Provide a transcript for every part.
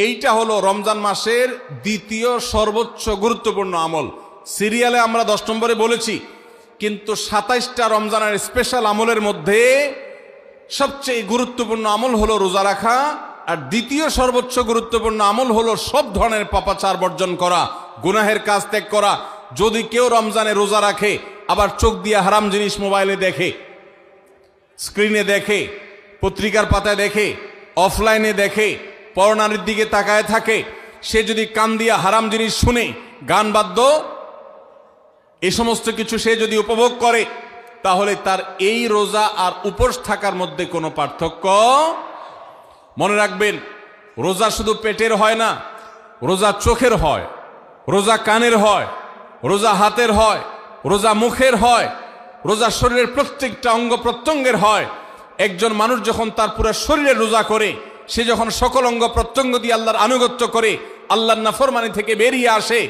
এইটা হলো রমজান মাসের দ্বিতীয় সর্বোচ্চ গুরুত্বপূর্ণ আমল। সিরিয়ালে আমরা 10 নম্বরে বলেছি, কিন্তু 27টা রমজানের স্পেশাল আমলের মধ্যে সবচেয়ে গুরুত্বপূর্ণ আমল হলো রোজা রাখা, আর দ্বিতীয় সর্বোচ্চ গুরুত্বপূর্ণ আমল হলো সব ধরনের পাপাচার বর্জন করা, গুনাহের কাজ ত্যাগ করা। যদি কেউ রমজানে রোজা রাখে আবার চোখ দিয়ে হারাম জিনিস মোবাইলে দেখে, স্ক্রিনে দেখে, পত্রিকার পাতায় দেখে, অফলাইনে দেখে, পরনারীর দিকে তাকায় থাকে, সে যদি কান দিয়া হারাম জিনিস শুনে, গান বাদ্য এই সমস্ত কিছু সে যদি উপভোগ করে, তাহলে তার এই রোজা আর উপোস থাকার মধ্যে কোনো পার্থক্য। মনে রাখবেন, রোজা শুধু পেটের হয় না, রোজা চোখের হয়, রোজা কানের হয়, রোজা হাতের হয়, রোজা মুখের হয়, রোজা শরীরের প্রত্যেকটা অঙ্গ প্রত্যঙ্গের হয়। একজন মানুষ যখন তার পুরো শরীরে রোজা করে, সে যখন সকল অঙ্গ প্রত্যঙ্গ দিয়ে আল্লাহর আনুগত্য করে, আল্লাহর নাফরমানি থেকে বেরিয়ে আসে,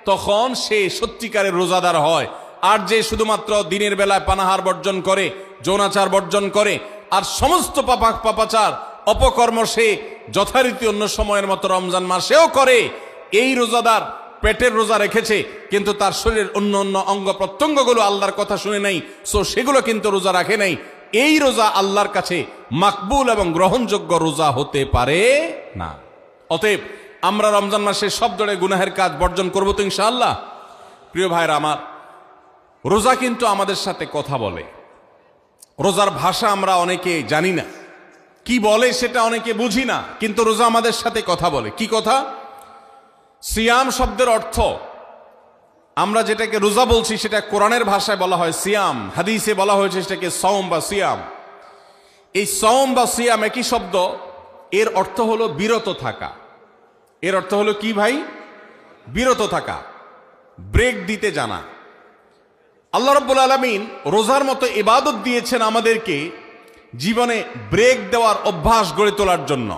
তখন সে সত্যিকারের রোজাদার হয়। আর যে শুধুমাত্র দিনের বেলায় পানাহার বর্জন করে, যৌনাচার বর্জন করে, আর সমস্ত পাপাচার অপকর্ম সে যথারীতি অন্য সময়ের মতো রমজান মাসেও করে, এই রোজাদার পেটের রোজা রেখেছে কিন্তু তার শরীরের অন্য অন্য অঙ্গ প্রত্যঙ্গগুলো আল্লাহর কথা শুনে নাই, সো সেগুলো কিন্তু রোজা রাখে নাই। এই রোজা আল্লাহর কাছে মাকবুল এবং গ্রহণযোগ্য রোজা হতে পারে না। অতএব আমরা রমজান মাসে সব ধরনের গুনাহের কাজ বর্জন করবো তো ইনশাআল্লাহ। প্রিয় ভাইরা আমার, রোজা কিন্তু আমাদের সাথে কথা বলে। রোজার ভাষা আমরা অনেকে জানি না, কি বলে সেটা অনেকে বুঝি না, কিন্তু রোজা আমাদের সাথে কথা বলে। কি কথা? সিয়াম শব্দের অর্থ, আমরা যেটাকে রোজা বলছি সেটা কোরআনের ভাষায় বলা হয় সিয়াম, হাদিসে বলা হয়েছে সেটাকে সওম বা সিয়াম। এই সওম বা সিয়াম একই শব্দ, এর অর্থ হলো বিরত থাকা। এর অর্থ হলো কি ভাই? বিরত থাকা, ব্রেক দিতে জানা। আল্লাহ রাব্বুল আলামিন রোজার মতো ইবাদত দিয়েছেন আমাদেরকে জীবনে ব্রেক দেওয়ার অভ্যাস গড়ে তোলার জন্য।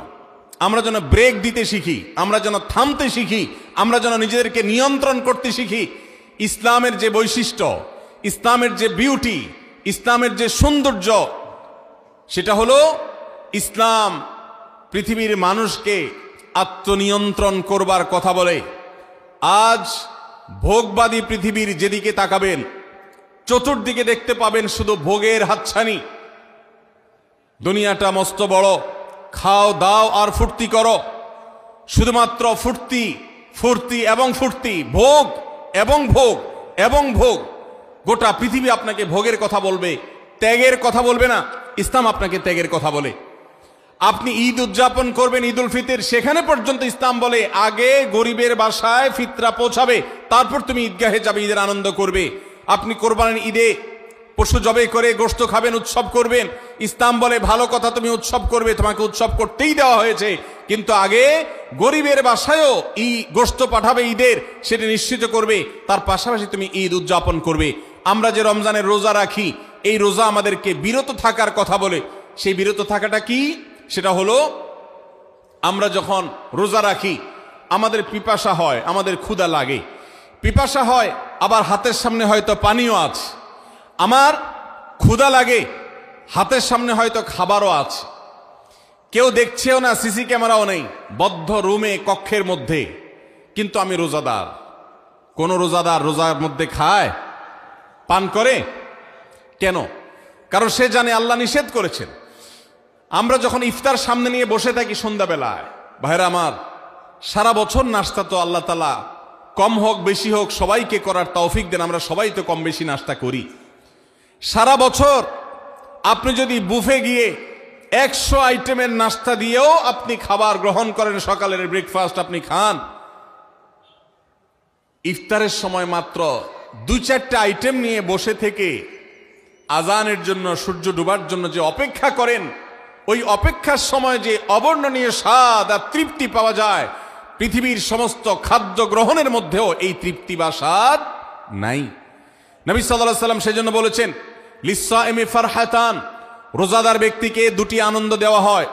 আমরা যেন ব্রেক দিতে শিখি, আমরা যেন থামতে শিখি, আমরা যেন নিজেদেরকে নিয়ন্ত্রণ করতে শিখি। ইসলামের যে বৈশিষ্ট্য, ইসলামের যে বিউটি, ইসলামের যে সৌন্দর্য, সেটা হলো ইসলাম পৃথিবীর মানুষকে আত্মনিয়ন্ত্রণ করবার কথা বলে। আজ ভোগবাদী পৃথিবীর যেদিকে তাকাবেন, চতুর্দিকে দেখতে পাবেন শুধু ভোগের হাতছানি। দুনিয়াটা মস্ত বড়, খাও দাও আর ফুর্তি করো, শুধুমাত্র ফুর্তি ফুর্তি এবং ফুর্তি, ভোগ এবং ভোগ এবং ভোগ। গোটা পৃথিবী আপনাকে ভোগের কথা বলবে, ত্যাগের কথা বলবে না। ইসলাম আপনাকে ত্যাগের কথা বলে। আপনি ঈদ উদযাপন করবেন, ঈদ উল ফিতর, সেখানে পর্যন্ত ইসলাম বলে আগে গরিবের বাসায় ফিতরা পৌঁছাবে, তারপর তুমি ঈদগাহে যাবে, ঈদের আনন্দ করবে। আপনি কোরবানির ঈদে পশু জবাই করে গোশত খাবেন, উৎসব করবেন, ইসলাম বলে ভালো কথা, তুমি উৎসব করবে, তোমাকে উৎসব করতেই দেওয়া হয়েছে, কিন্তু আগে গরিবের বাসায়ও গোশত পাঠাবে ঈদের, সেটা নিশ্চিত করবে, তার পাশাপাশি তুমি ঈদ উদযাপন করবে। আমরা যে রমজানের রোজা রাখি, এই রোজা আমাদেরকে বিরত থাকার কথা বলে। সেই বিরত থাকাটা কি? সেটা হলো আমরা যখন রোজা রাখি আমাদের পিপাসা হয়, আমাদের ক্ষুধা লাগে, পিপাসা হয়, আবার হাতের সামনে হয়তো পানিও আছে। আমার ক্ষুধা লাগে, হাতের সামনে হয়তো খাবারও আছে, কেউ দেখছেও না, সিসি ক্যামেরাও নেই, বদ্ধ রুমে কক্ষের মধ্যে, কিন্তু আমি রোজাদার। কোন রোজাদার রোজার মধ্যে খায়, পান করে? কেন? কারণ সে জানে আল্লাহ নিষেধ করেছেন। আমরা যখন ইফতার সামনে নিয়ে বসে থাকি সন্ধ্যাবেলায়, ভাইরা আমার, সারা বছর নাস্তা তো আল্লাহ তাআলা কম হোক বেশি হোক সবাইকে করার তৌফিক দেন, আমরা সবাই তো কম বেশি নাস্তা করি। সারা বছর আপনি যদি বুফে গিয়ে 100 আইটেমের নাস্তা দিয়েও আপনি খাবার গ্রহণ করেন, সকালের ব্রেকফাস্ট আপনি খান, ইফতারের সময় মাত্র 2-4টা আইটেম নিয়ে বসে থেকে আজানের জন্য, সূর্য ডুবার জন্য যে অপেক্ষা করেন, ওই অপেক্ষার সময় যে অবর্ণনীয় স্বাদ আর তৃপ্তি পাওয়া যায়, পৃথিবীর সমস্ত খাদ্য গ্রহণের মধ্যেও এই তৃপ্তি বা স্বাদ নাই। নবী সাল্লাল্লাহু আলাইহি ওয়াসাল্লাম সেজন্য বলেছেন, লিসসাইমি ফারহাতান, রোজাদার ব্যক্তিকে দুটি আনন্দ দেওয়া হয়,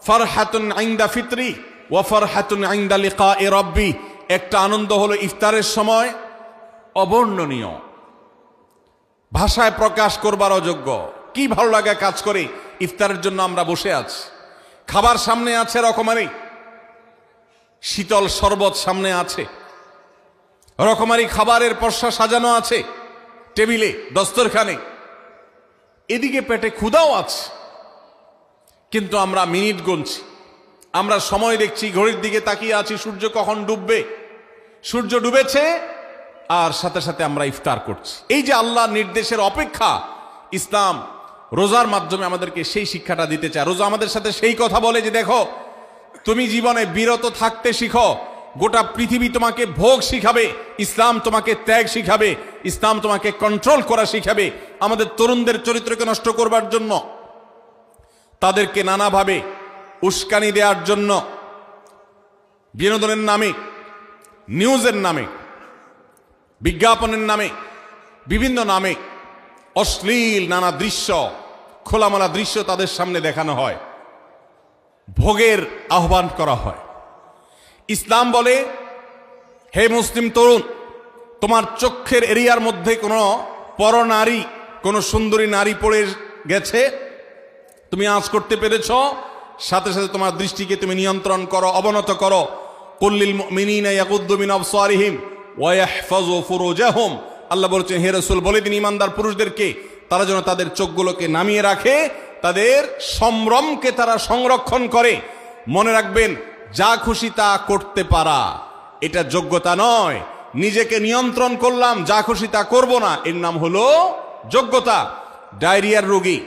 ফারহাতুন ইনদা ফিতরি ওয়া ফারহাতুন ইনদা লিকাই রাব্বি। একটা আনন্দ হলো ইফতারের সময়, অবর্ণনীয়, ভাষায় প্রকাশ করবার অযোগ্য। কি ভালো লাগা কাজ করে, ইফতারের জন্য আমরা বসে আছি, খাবার সামনে আছে রকমারি, শীতল শরবত সামনে আছে, রকমারি খাবারের পসরা সাজানো আছে টেবিলে, দস্তরখানে, এদিকে পেটে ক্ষুধাও আছে, কিন্তু আমরা মিনিট গুনছি, আমরা সময় দেখছি, ঘড়ির দিকে তাকিয়ে আছি সূর্য কখন ডুববে। সূর্য ডুবেছে আর সাথে সাথে আমরা ইফতার করছি। এই যে আল্লাহর নির্দেশের অপেক্ষা, ইসলাম রোজার মাধ্যমে আমাদেরকে সেই শিক্ষাটা দিতে চায়। রোজা আমাদের সাথে সেই কথা বলে যে দেখো, তুমি জীবনে বিরত থাকতে শিখো, গোটা পৃথিবী তোমাকে ভোগ শিখাবে, ইসলাম তোমাকে ত্যাগ শিখাবে, ইসলাম তোমাকে কন্ট্রোল করা শিখাবে। আমাদের তরুণদের চরিত্রকে নষ্ট করবার জন্য, তাদেরকে নানাভাবে উস্কানি দেওয়ার জন্য, বিনোদনের নামে, নিউজের নামে, বিজ্ঞাপনের নামে, বিভিন্ন নামে অশ্লীল নানা দৃশ্য, খোলামেলা দৃশ্য তাদের সামনে দেখানো হয়, ভোগের আহ্বান করা হয়। ইসলাম বলে, হে মুসলিম তরুণ, তোমার চোখের এরিয়ার মধ্যে কোনো পরনারী, কোনো সুন্দরী নারী পড়ে গেছে, তুমি আঁচ করতে পেরেছ, সাথে সাথে তোমার দৃষ্টিকে তুমি নিয়ন্ত্রণ করো, অবনত করো। কুল্লিল মুমিনিনা ইয়াগুদ্দু মিন আবসারিহিম ওয়া ইয়াহফাযু ফুরুজাহুম, আল্লাহ বলেছেন হে রাসূল বলে দিন ইমানদার পুরুষদেরকে, তারা যেন তাদের চোখগুলোকে নামিয়ে রাখে, তাদের সম্ভ্রমকে তারা সংরক্ষণ করে। মনে রাখবেন, যা খুশি তা করতে পারা এটা যোগ্যতা নয়। নিজেকে নিয়ন্ত্রণ করলাম, যা খুশি তা করব না, এর নাম হলো যোগ্যতা। ডায়রিয়ার রোগী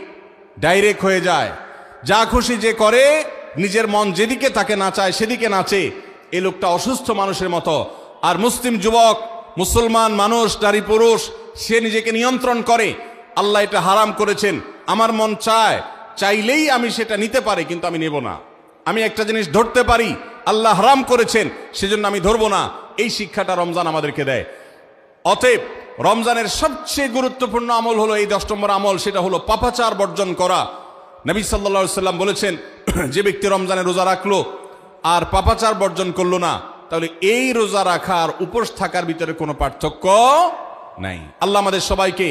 ডাইরেক্ট হয়ে যায়, যা খুশি যে করে, নিজের মন যেদিকে তাকে নাচায় সেদিকে নাচে, এই লোকটা অসুস্থ মানুষের মতো। আর মুসলিম যুবক, মুসলমান মানুষ, নারী পুরুষ, সে নিজেকে নিয়ন্ত্রণ করে। আল্লাহ এটা হারাম করেছেন, আমার মন চায়, চাইলেই আমি সেটা নিতে পারি, কিন্তু আমি নেব না। আমি একটা জিনিস ধরতে পারি, আল্লাহ হারাম করেছেন, সেজন্য আমি ধরবো না। এই শিক্ষাটা রমজান আমাদেরকে দেয়। অতএব রমজানের সবচেয়ে গুরুত্বপূর্ণ আমল হলো এই 10 নম্বর আমল, সেটা হলো পাপাচার বর্জন করা। নবী সাল্লাল্লাহু আলাইহি সাল্লাম বলেছেন, যে ব্যক্তি রমজানে রোজা রাখলো আর পাপাচার বর্জন করলো না, তাহলে এই রোজা রাখার উপোস থাকার ভিতরে কোনো পার্থক্য নাই। আল্লাহ আমাদের সবাইকে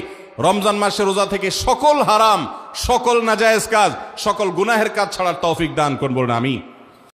রমজান মাসে রোজা থেকে সকল হারাম, সকল নাজায়েজ কাজ, সকল গুনাহের কাজ ছাড়ার তৌফিক দান করুন, বলুন আমিন।